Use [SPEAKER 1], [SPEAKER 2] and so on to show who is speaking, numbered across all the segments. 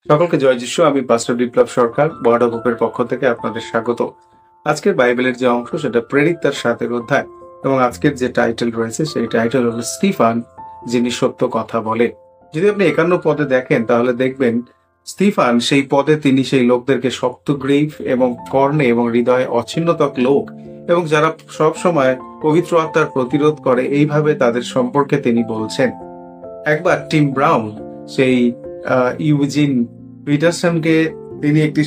[SPEAKER 1] সকলকে জয় যিশু। আমি পাস্টর বিপ্লব সরকার, ওয়ার্ড অফ হোপের পক্ষ থেকে আপনাদের স্বাগত। আজকের বাইবেলের যে অংশ সেটা প্রেরিত তার 7 অধ্যায়, এবং আজকের যে টাইটেল রয়েছে সেই টাইটেল হলো স্টিফান যিনি সত্য কথা বলে। যদি আপনি 51 পদে দেখেন তাহলে দেখবেন স্টিফান সেই পদে তিনি সেই লোকদেরকে শক্তগ্রীব এবং কর্ণে এবং হৃদয়ে অছিন্নতক লোক এবং যারা সব সময় পবিত্র আত্মার প্রতিরোধ করে এইভাবে তাদের সম্পর্কে তিনি বলছেন। একবার টিম ব্রাউন সেই ইউজিন পিটারসনকে তিনি একটি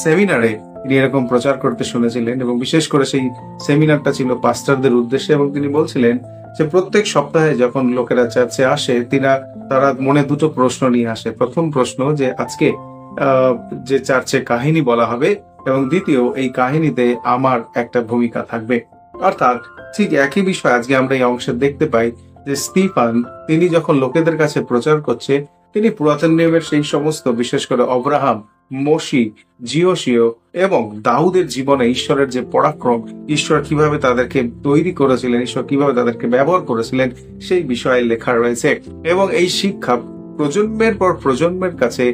[SPEAKER 1] সেমিনারে তিনি এরকম প্রচার করতে শুনেছিলেন, এবং বিশেষ করে সেই সেমিনারটা ছিল পাস্টারদের উদ্দেশ্যে, এবং তিনি বলছিলেন যে প্রত্যেক সপ্তাহে যখন লোকেরা চার্চে আসে তারা মনে দুটো প্রশ্ন নিয়ে আসে। প্রথম প্রশ্ন যে আজকে যে চার্চে কাহিনী বলা হবে, এবং দ্বিতীয় এই কাহিনীতে আমার একটা ভূমিকা থাকবে। অর্থাৎ ঠিক একই বিষয় আজকে আমরা এই অংশে দেখতে পাই যে স্টিফান তিনি যখন লোকেদের কাছে প্রচার করছে, তিনি পুরাতন নিয়মের সেই সমস্ত, বিশেষ করে অব্রাহাম, মোশি, জিওসিও এবং দাউদের জীবনে ঈশ্বরের যে পরাক্রম, ঈশ্বর কিভাবে তাদেরকে তৈরি করেছিলেন, ঈশ্বর কিভাবে তাদেরকে ব্যবহার করেছিলেন, সেই বিষয়ে লেখা রয়েছে। এবং এই শিক্ষা প্রজন্মের পর প্রজন্মের কাছে,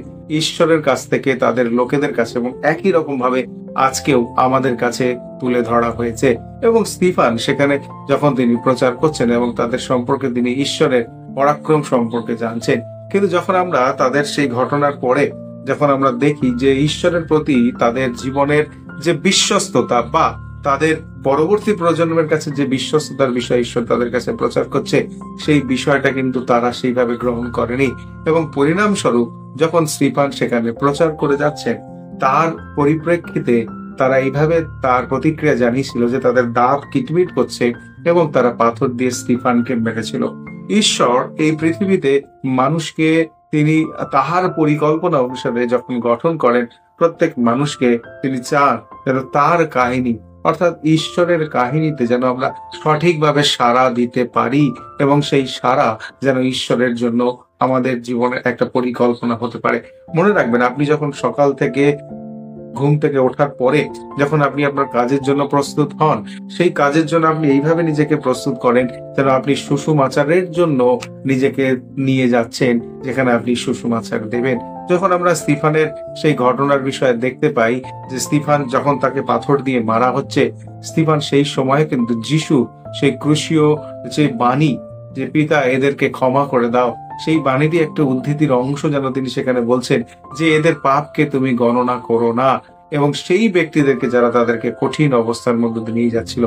[SPEAKER 1] ঈশ্বরের কাছ থেকে তাদের লোকেদের কাছে, এবং একই রকম ভাবে আজকেও আমাদের কাছে তুলে ধরা হয়েছে। এবং স্টিফান সেখানে যখন তিনি প্রচার করছেন এবং তাদের সম্পর্কে তিনি ঈশ্বরের পরাক্রম সম্পর্কে জানছেন, কিন্তু যখন আমরা তাদের সেই ঘটনার পরে যখন আমরা দেখি যে ঈশ্বরের প্রতি তাদের জীবনের যে বিশ্বস্ততা, বা তাদের পরবর্তী প্রজন্মের কাছে যে বিশ্বস্ততার বিষয় ঈশ্বর তাদের কাছে প্রচার করছে, সেই বিষয়টা কিন্তু তারা সেইভাবে গ্রহণ করেনি। এবং পরিণামস্বরূপ যখন স্টিফান সেখানে প্রচার করে যাচ্ছেন, তার পরিপ্রেক্ষিতে তারা এইভাবে তার প্রতিক্রিয়া জানিয়েছিল যে তাদের দাঁত কিটমিট করছে এবং তারা পাথর দিয়ে স্টিফানকে মেরেছিল। ঈশ্বর এই পৃথিবীতে মানুষকে তিনি তাহার পরিকল্পনা অনুসারে যখন গঠন করেন, প্রত্যেক মানুষকে তিনি চান যেন তার কাহিনী, অর্থাৎ ঈশ্বরের কাহিনীতে যেন আমরা সঠিকভাবে সাড়া দিতে পারি, এবং সেই সাড়া যেন ঈশ্বরের জন্য আমাদের জীবনের একটা পরিকল্পনা হতে পারে। মনে রাখবেন, আপনি যখন সকাল থেকে ঘুম থেকে ওঠার পরে যখন আপনি আপনার কাজের জন্য প্রস্তুত হন, সেই কাজের জন্য আপনি এইভাবে নিজেকে প্রস্তুত করেন যেন আপনি সুষমাচারের জন্য নিজেকে নিয়ে যাচ্ছেন, যেখানে আপনি সুষমাচার দেবেন। যখন আমরা স্টিফানের সেই ঘটনার বিষয়ে দেখতে পাই যে স্টিফান যখন তাকে পাথর দিয়ে মারা হচ্ছে, স্টিফান সেই সময়ে কিন্তু যিশু সেই ক্রুশীয় যে বাণী, যে পিতা এদেরকে ক্ষমা করে দাও, সেই বাণীটি একটা উদ্ধৃতির অংশ যেন তিনি সেখানে বলছেন যে এদের পাপকে তুমি গণনা করো না, এবং সেই ব্যক্তিদেরকে যারা তাদেরকে কঠিন অবস্থার মধ্যে দিয়ে নিয়ে যাচ্ছিল।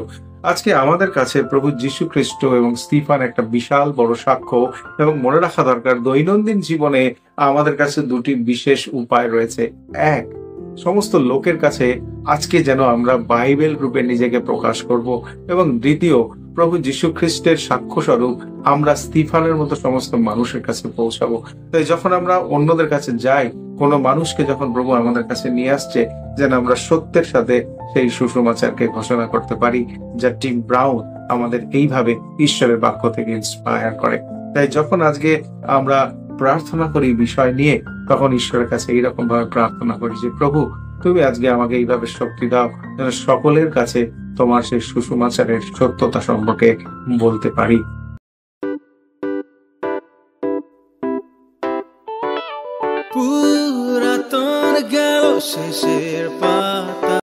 [SPEAKER 1] আজকে আমাদের কাছে প্রভু যীশু খ্রিস্ট এবং স্টিফান একটা বিশাল বড় সাক্ষ্য, এবং মনে রাখা দরকার দৈনন্দিন জীবনে আমাদের কাছে দুটি বিশেষ উপায় রয়েছে। এক, সমস্ত লোকের কাছে আজকে যেন আমরা বাইবেল রূপে নিজেকে প্রকাশ করব, এবং দ্বিতীয়, প্রভু যীশু খ্রিস্টের সাক্ষ্য স্বরূপ আমরা স্টিফানের মতো সমস্ত মানুষের কাছে পৌঁছাবো। তাই যখন আমরা অন্যদের কাছে যাই, কোনো মানুষকে যখন প্রভু আমাদের কাছে নিয়ে আসছে, যেন আমরা সত্যের সাথে সেই সুসমাচারকে ঘোষণা করতে পারি, যা টিম ব্রাউন আমাদের এইভাবে ঈশ্বরের বাক্য থেকে ইন্সপায়ার করে। তাই যখন আজকে আমরা প্রার্থনা করি বিষয় নিয়ে, তখন ঈশ্বরের কাছে এইরকম ভাবে প্রার্থনা করি যে প্রভু, তুমি আজকে আমাকে এইভাবে শক্তি দাও যেন সকলের কাছে তোমার সেই সুসমাচারের সত্যতা সম্পর্কে বলতে পারি।
[SPEAKER 2] পুরাতন গেল শেষের পা